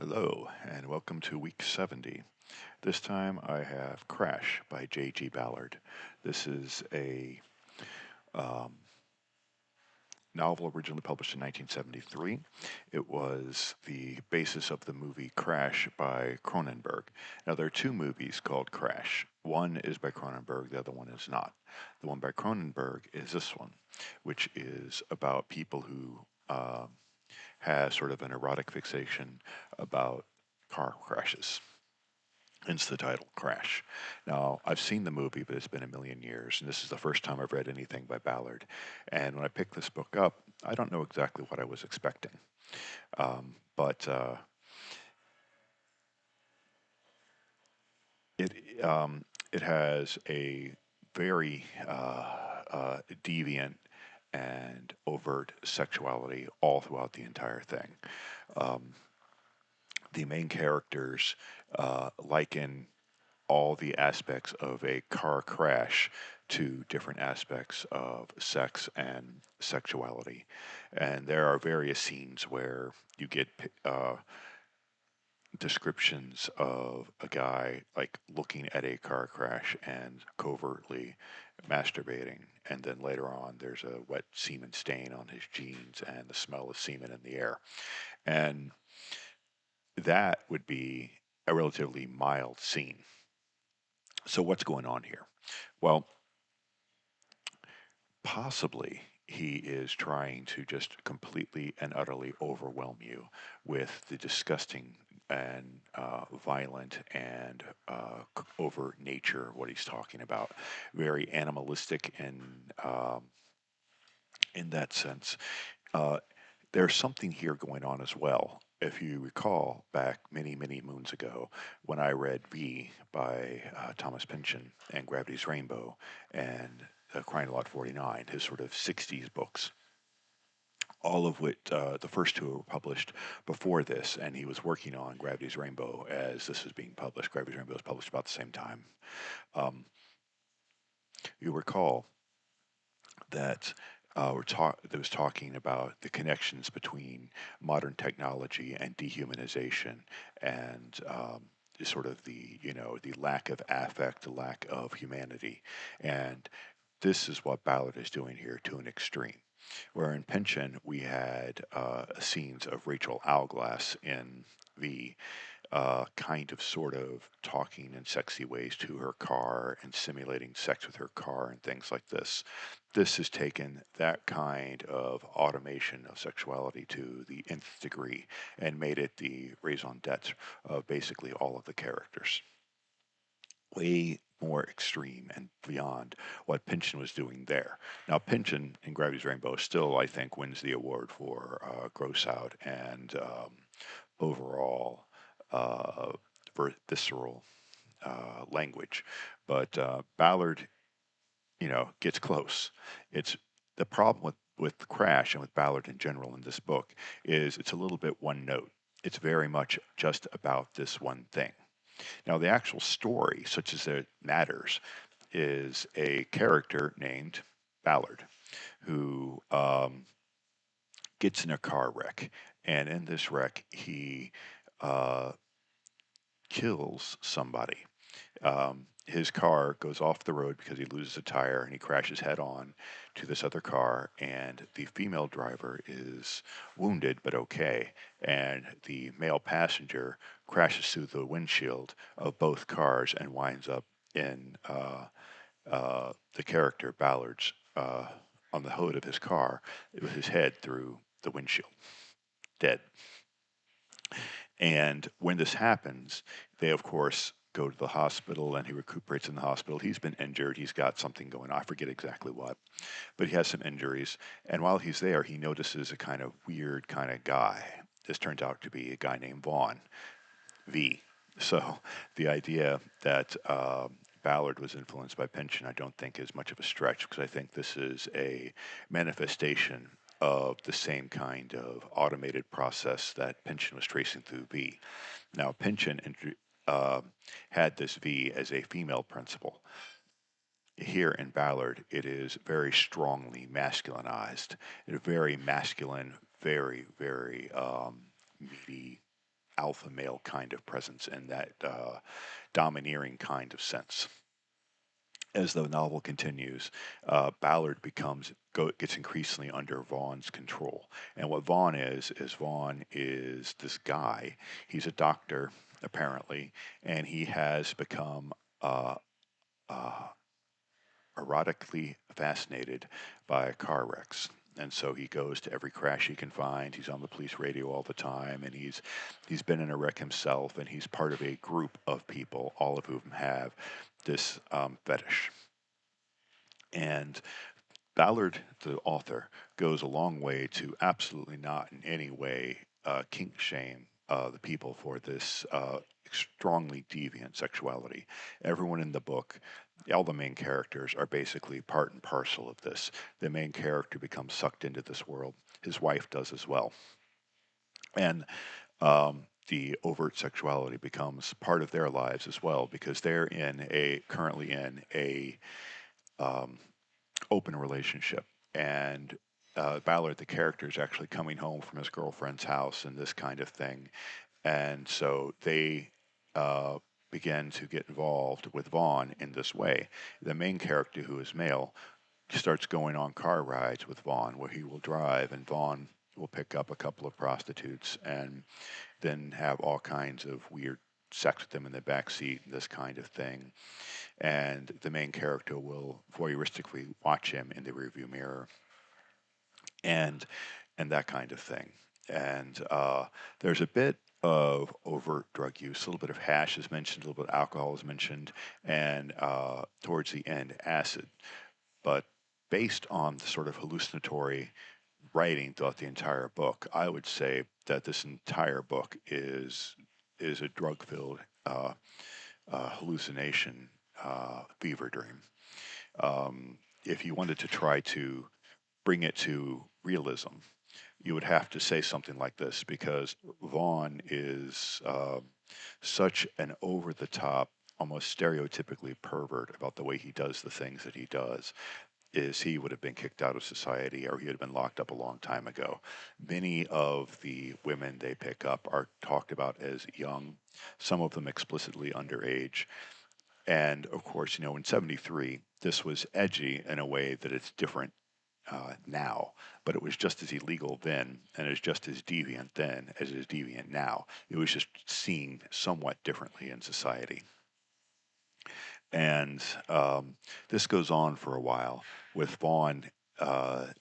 Hello, and welcome to week 70. This time I have Crash by J.G. Ballard. This is a um, novel originally published in 1973. It was the basis of the movie Crash by Cronenberg. Now, there are two movies called Crash. One is by Cronenberg, the other one is not. The one by Cronenberg is this one, which is about people who have sort of an erotic fixation about car crashes. Hence the title, Crash. Now, I've seen the movie, but it's been a million years, and this is the first time I've read anything by Ballard. And when I picked this book up, I don't know exactly what I was expecting. But it it has a very deviant and overt sexuality all throughout the entire thing. Um, the main characters liken all the aspects of a car crash to different aspects of sex and sexuality. And there are various scenes where you get descriptions of a guy like looking at a car crash and covertly masturbating. And then later on, there's a wet semen stain on his jeans and the smell of semen in the air. And that would be a relatively mild scene. So, what's going on here? Well, possibly he is trying to just completely and utterly overwhelm you with the disgusting and violent and overt nature of what he's talking about. Very animalistic in that sense. Uh, there's something here going on as well. If you recall back many, many moons ago when I read V by Thomas Pynchon and Gravity's Rainbow and Crying Lot 49, his sort of 60s books, all of which the first two were published before this, and he was working on Gravity's Rainbow as this was being published. Gravity's Rainbow was published about the same time. Um, you recall that that was talking about the connections between modern technology and dehumanization and sort of the lack of affect, the lack of humanity, and this is what Ballard is doing here to an extreme. Where in Pension we had scenes of Rachel Owlglass in the kind of sort of talking in sexy ways to her car and simulating sex with her car and things like this. This has taken that kind of automation of sexuality to the nth degree and made it the raison d'etre of basically all of the characters. Way more extreme and beyond what Pynchon was doing there. Now, Pynchon in Gravity's Rainbow still, I think, wins the award for gross out and overall uh, visceral language. But Ballard, gets close. It's the problem with Crash and with Ballard in general in this book is it's a little bit one note. It's very much just about this one thing. Now, the actual story, such as it matters, is a character named Ballard who gets in a car wreck. And in this wreck, he uh, kills somebody. His car goes off the road because he loses a tire and he crashes head on to this other car. And the female driver is wounded but okay. And the male passenger crashes through the windshield of both cars and winds up in the character Ballard's on the hood of his car with his head through the windshield, dead. And when this happens, they of course go to the hospital and he recuperates in the hospital. He's been injured. He's got something going on. I forget exactly what, but he has some injuries. And while he's there, he notices a kind of weird kind of guy. This turns out to be a guy named Vaughn, V. So the idea that Ballard was influenced by Pynchon, I don't think is much of a stretch because I think this is a manifestation of the same kind of automated process that Pynchon was tracing through V. Now, Pynchon uh, had this V as a female principle. Here in Ballard, it is very strongly masculinized. It's very masculine, very, very meaty alpha male kind of presence and that domineering kind of sense. As the novel continues, Ballard gets increasingly under Vaughn's control. And what Vaughn is this guy. He's a doctor apparently, and he has become uh, uh, erotically fascinated by car wrecks. And so he goes to every crash he can find. He's on the police radio all the time, and he's been in a wreck himself, and he's part of a group of people, all of whom have this fetish. And Ballard, the author, goes a long way to absolutely not in any way kink shame the people for this strongly deviant sexuality. Everyone in the book, all the main characters, are basically part and parcel of this. The main character becomes sucked into this world. His wife does as well. And the overt sexuality becomes part of their lives as well because they're currently in a um, open relationship. And Ballard, the character, is actually coming home from his girlfriend's house and this kind of thing. And so they uh, begin to get involved with Vaughn in this way. The main character, who is male, starts going on car rides with Vaughn, where he will drive, and Vaughn will pick up a couple of prostitutes and then have all kinds of weird sex with them in the back seat, this kind of thing. And the main character will voyeuristically watch him in the rearview mirror, and that kind of thing. And there's a bit of overt drug use. A little bit of hash is mentioned, a little bit of alcohol is mentioned, and towards the end, acid. But based on the sort of hallucinatory writing throughout the entire book, I would say that this entire book is a drug-filled hallucination fever dream. If you wanted to try to bring it to realism, you would have to say something like this because Vaughn is such an over the top, almost stereotypically pervert about the way he does the things that he does. Is he would have been kicked out of society or he would have been locked up a long time ago. Many of the women they pick up are talked about as young, some of them explicitly underage. And of course, in '73, this was edgy in a way that it's different now, but it was just as illegal then and is just as deviant then as it is deviant now. It was just seen somewhat differently in society. And this goes on for a while with Vaughn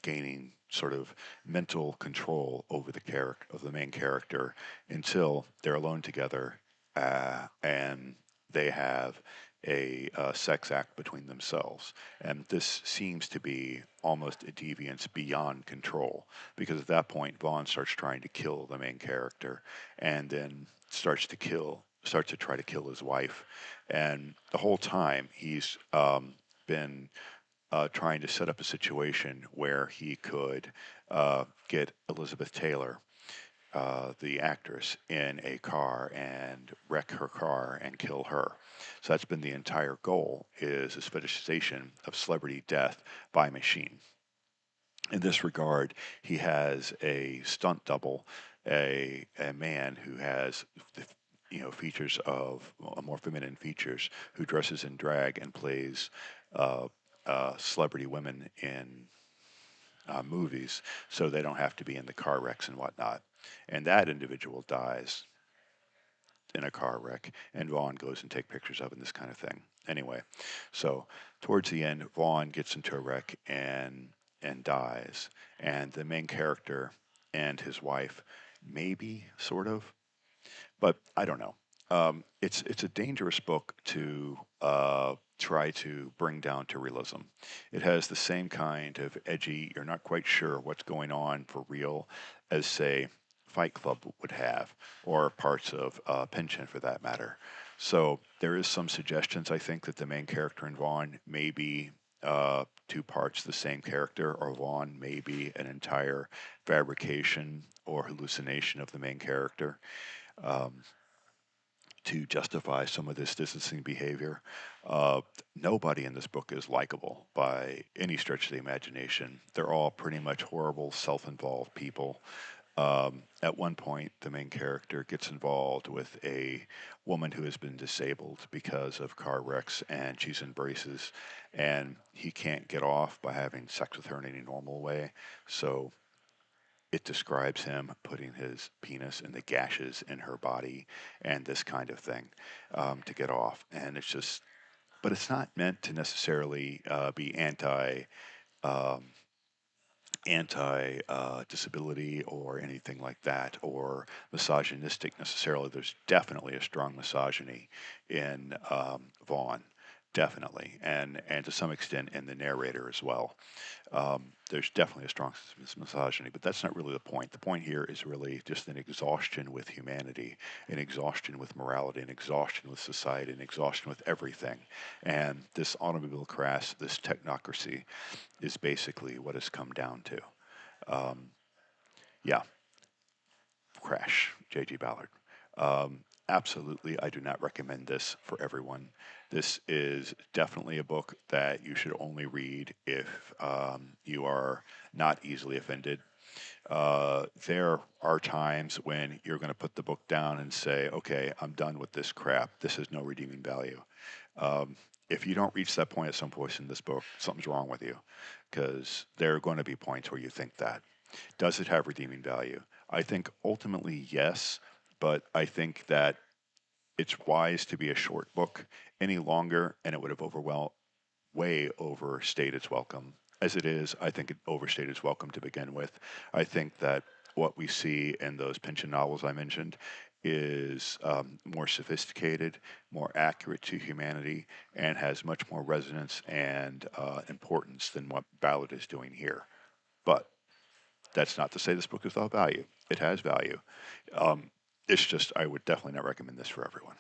gaining sort of mental control over the character of the main character until they're alone together and they have a sex act between themselves. And this seems to be almost a deviance beyond control because at that point Vaughn starts trying to kill the main character and then starts to try to kill his wife. And the whole time he's been trying to set up a situation where he could get Elizabeth Taylor, the actress, in a car and wreck her car and kill her. So that's been the entire goal: is this fetishization of celebrity death by machine. In this regard, he has a stunt double, a man who has the features of more feminine features, who dresses in drag and plays uh, celebrity women in movies, so they don't have to be in the car wrecks and whatnot. And that individual dies in a car wreck, and Vaughn goes and take pictures of it and this kind of thing. Anyway, so towards the end, Vaughn gets into a wreck and dies, and the main character and his wife, maybe sort of, but I don't know. It's a dangerous book to try to bring down to realism. It has the same kind of edgy, you're not quite sure what's going on for real, as say Fight Club would have, or parts of Pension for that matter. So there is some suggestions, I think, that the main character in Vaughn may be two parts the same character, or Vaughn may be an entire fabrication or hallucination of the main character. Um, to justify some of this distancing behavior. Uh, Nobody in this book is likable by any stretch of the imagination. They're all pretty much horrible, self involved people. At one point, the main character gets involved with a woman who has been disabled because of car wrecks, and she's in braces, and he can't get off by having sex with her in any normal way. So it describes him putting his penis in the gashes in her body and this kind of thing to get off. And it's just, but it's not meant to necessarily be um, anti disability or anything like that, or misogynistic necessarily. There's definitely a strong misogyny in Vaughn, definitely, and to some extent in the narrator as well. There's definitely a strong misogyny, but that's not really the point. The point here is really just an exhaustion with humanity, an exhaustion with morality, an exhaustion with society, an exhaustion with everything. And this automobile crash, this technocracy, is basically what it's come down to. Um, yeah, Crash, J.G. Ballard. Absolutely, I do not recommend this for everyone. This is definitely a book that you should only read if you are not easily offended. There are times when you're going to put the book down and say, okay, I'm done with this crap. This has no redeeming value. Um, if you don't reach that point at some point in this book, something's wrong with you, because there are going to be points where you think that. Does it have redeeming value? I think ultimately yes, but I think that it's wise to be a short book. Any longer, and it would have way overstayed its welcome. As it is, I think it overstayed its welcome to begin with. I think that what we see in those Pynchon novels I mentioned is more sophisticated, more accurate to humanity, and has much more resonance and importance than what Ballard is doing here. But that's not to say this book is without value. It has value. Um, it's just I would definitely not recommend this for everyone.